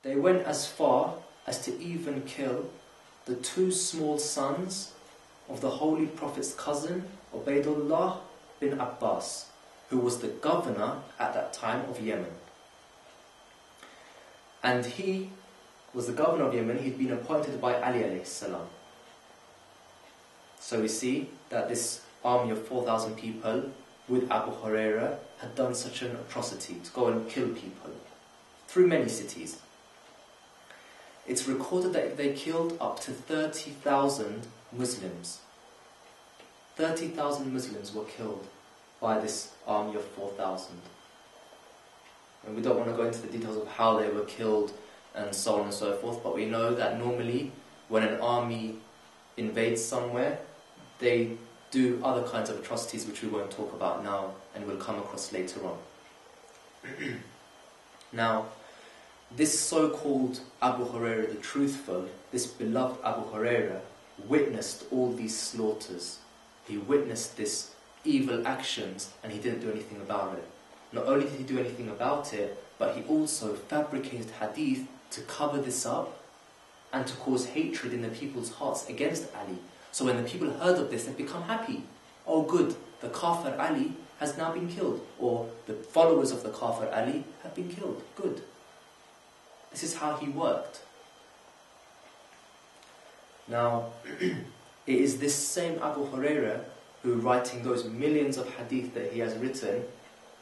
They went as far as to even kill the two small sons of the Holy Prophet's cousin, Ubaydullah bin Abbas, who was the governor at that time of Yemen. And he was the governor of Yemen. He'd been appointed by Ali alayhi salam. So we see that this army of 4,000 people with Abu Huraira had done such an atrocity, to go and kill people through many cities. It's recorded that they killed up to 30,000 Muslims. 30,000 Muslims were killed by this army of 4,000. And we don't want to go into the details of how they were killed and so on and so forth, but we know that normally when an army invades somewhere, they do other kinds of atrocities which we won't talk about now and we'll come across later on. Now, this so-called Abu Huraira the Truthful, this beloved Abu Huraira, witnessed all these slaughters. He witnessed this evil actions and he didn't do anything about it. Not only did he do anything about it, but he also fabricated hadith to cover this up and to cause hatred in the people's hearts against Ali. So when the people heard of this, they've become happy. Oh good, the Kafir Ali has now been killed, or the followers of the Kafir Ali have been killed. Good. This is how he worked. Now, it is this same Abu Huraira who, writing those millions of hadith that he has written,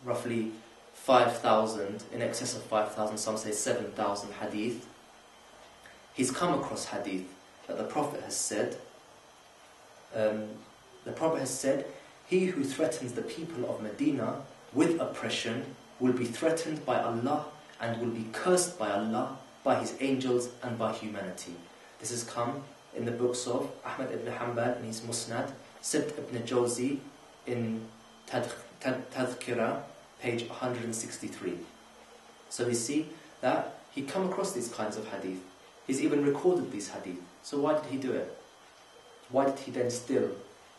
roughly 5,000, in excess of 5,000, some say 7,000 hadith, he's come across hadith that the Prophet has said, he who threatens the people of Medina with oppression will be threatened by Allah and will be cursed by Allah, by His angels and by humanity. This has come in the books of Ahmad ibn Hanbal in his Musnad, Sibt ibn Jawzi in Tadhkirah, page 163. So we see that he come across these kinds of hadith. He's even recorded these hadith. So why did he do it? Why did he then still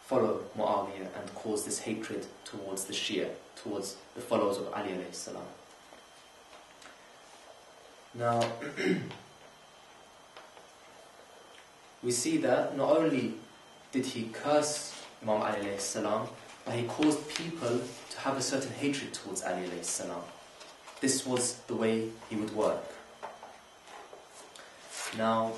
follow Muawiya and cause this hatred towards the Shia, towards the followers of Ali alayhi salam? Now, we see that not only did he curse Imam Ali alayhi salam, but he caused people to have a certain hatred towards Ali alayhi salam. This was the way he would work. Now,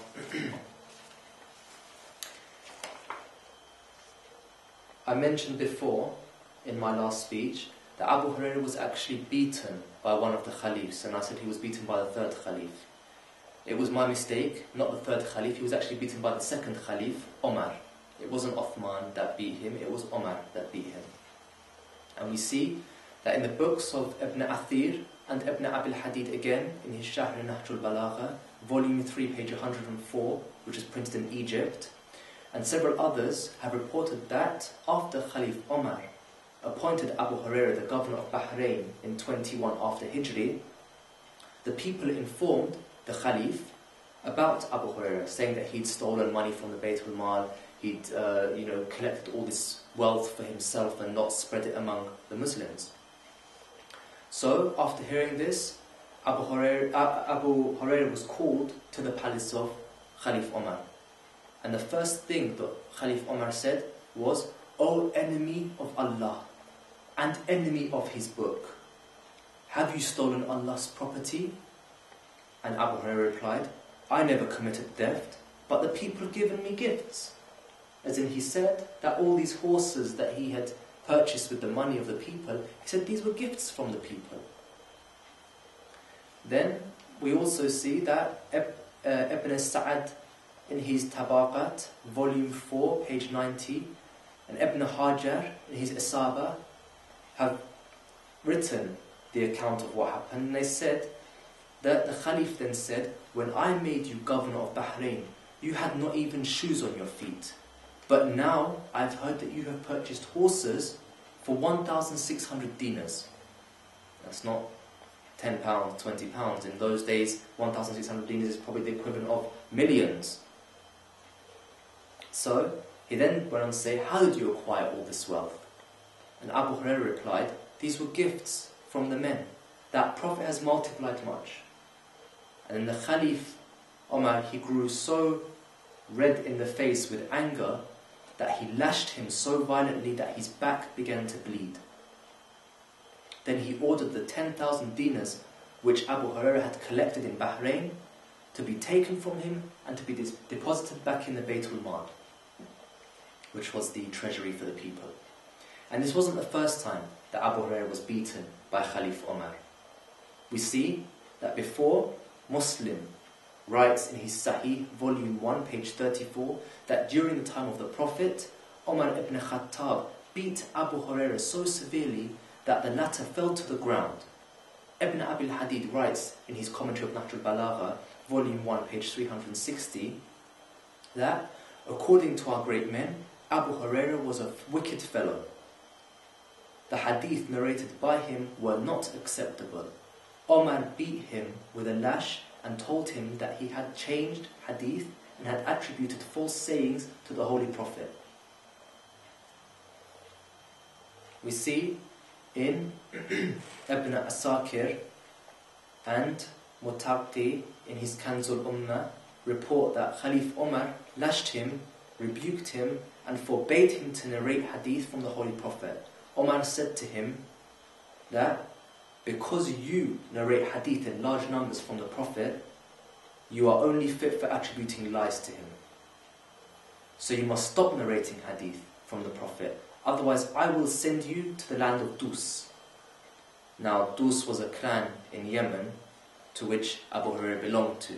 I mentioned before in my last speech that Abu Huraira was actually beaten by one of the Khalifs, and I said he was beaten by the third Khalif. It was my mistake, not the third Khalif. He was actually beaten by the second Khalif, Omar. It wasn't Uthman that beat him, it was Omar that beat him. And we see that in the books of Ibn Athir and Ibn Abil Hadid again, in his Shahr Nahj al-Balagha, volume 3, page 104, which is printed in Egypt, and several others have reported that after Khalif Omar appointed Abu Huraira the governor of Bahrain in 21 after Hijri, the people informed the Khalif about Abu Huraira, saying that he'd stolen money from the Bayt al-Mal, he'd collected all this wealth for himself and not spread it among the Muslims. So after hearing this, Abu Huraira was called to the palace of Khalif Omar. And the first thing that Khalif Omar said was, "O enemy of Allah and enemy of His book, have you stolen Allah's property?" And Abu Huraira replied, "I never committed theft, but the people given me gifts." As in, he said that all these horses that he had purchased with the money of the people, he said these were gifts from the people. Then we also see that Ibn Sa'ad in his Tabaqat, volume 4, page 90, and Ibn Hajar in his Isaba have written the account of what happened. And they said that the Khalif then said, "When I made you governor of Bahrain, you had not even shoes on your feet. But now I've heard that you have purchased horses for 1,600 dinars. That's not £10, £20. In those days, 1,600 dinars is probably the equivalent of millions. So he then went on to say, "How did you acquire all this wealth?" And Abu Huraira replied, "These were gifts from the men. That Prophet has multiplied much." And then the Khalif Omar, he grew so red in the face with anger that he lashed him so violently that his back began to bleed. Then he ordered the 10,000 dinars which Abu Huraira had collected in Bahrain to be taken from him and to be deposited back in the Baytul Mal, which was the treasury for the people. And this wasn't the first time that Abu Huraira was beaten by Khalif Omar. We see that before, Muslim writes in his Sahih, volume 1, page 34, that during the time of the Prophet, Omar ibn Khattab beat Abu Huraira so severely that the latter fell to the ground. Ibn Abil Hadid writes in his commentary of Nahj al-Balagha, volume 1, page 360, that according to our great men, Abu Huraira was a wicked fellow. The hadith narrated by him were not acceptable. Omar beat him with a lash and told him that he had changed hadith and had attributed false sayings to the Holy Prophet. We see in Ibn Asakir and Mutaqi in his Kanzul Ummah report that Khalif Omar lashed him, rebuked him, and forbade him to narrate hadith from the Holy Prophet. Omar said to him that because you narrate hadith in large numbers from the Prophet, you are only fit for attributing lies to him. So you must stop narrating hadith from the Prophet. Otherwise, I will send you to the land of Dus. Now, Dus was a clan in Yemen to which Abu Huraira belonged to.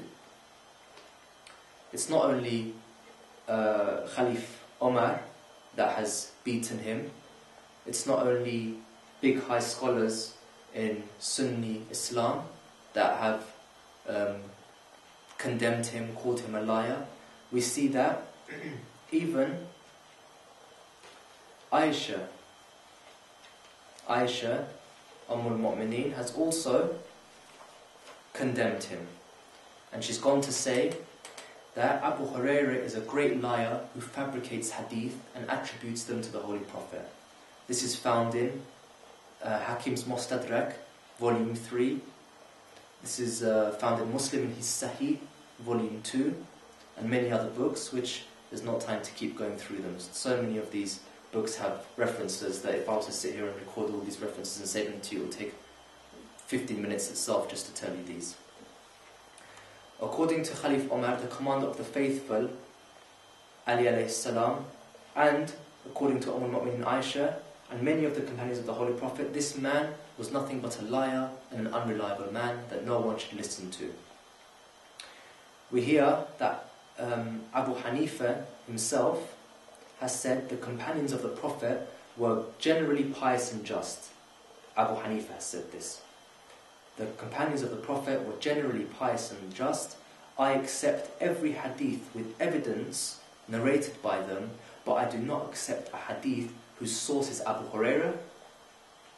It's not only Khalif Omar that has beaten him. It's not only big high scholars in Sunni Islam that have condemned him, called him a liar. We see that even Aisha, al-Mu'mineen, has also condemned him. And she's gone to say that Abu Huraira is a great liar who fabricates hadith and attributes them to the Holy Prophet. This is found in Hakim's Mustadrak, volume 3. This is found in Muslim in his Sahih, volume 2, and many other books, which there's not time to keep going through them. So many of these books have references that if I was to sit here and record all these references and say them to you, it would take 15 minutes itself just to tell you these. According to Khalif Omar, the commander of the faithful, Ali alayhi salam, and according to al-Mu'mineen Aisha, and many of the companions of the Holy Prophet, this man was nothing but a liar and an unreliable man that no one should listen to. We hear that Abu Hanifa himself has said the companions of the Prophet were generally pious and just. Abu Hanifa has said this. The companions of the Prophet were generally pious and just. I accept every hadith with evidence narrated by them, but I do not accept a hadith whose source is Abu Huraira,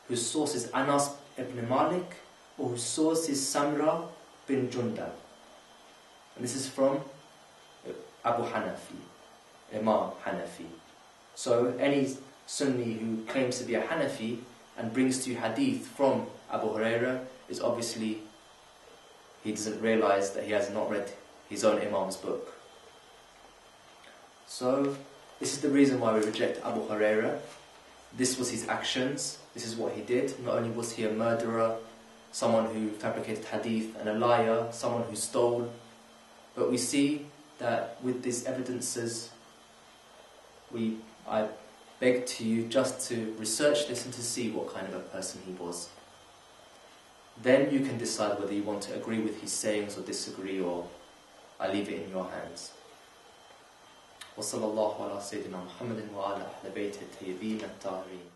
whose source is Anas ibn Malik, or whose source is Samra bin Jundab. And this is from Abu Hanafi, Imam Hanafi. So any Sunni who claims to be a Hanafi and brings to you hadith from Abu Huraira is obviously, he doesn't realize that he has not read his own Imam's book. So this is the reason why we reject Abu Huraira. This was his actions, this is what he did. Not only was he a murderer, someone who fabricated hadith, and a liar, someone who stole, but we see that with these evidences, I beg to you just to research this and to see what kind of a person he was. Then you can decide whether you want to agree with his sayings or disagree, or I leave it in your hands. وصلى الله على سيدنا محمد وعلى أهل بيته الطيبين الطاهرين.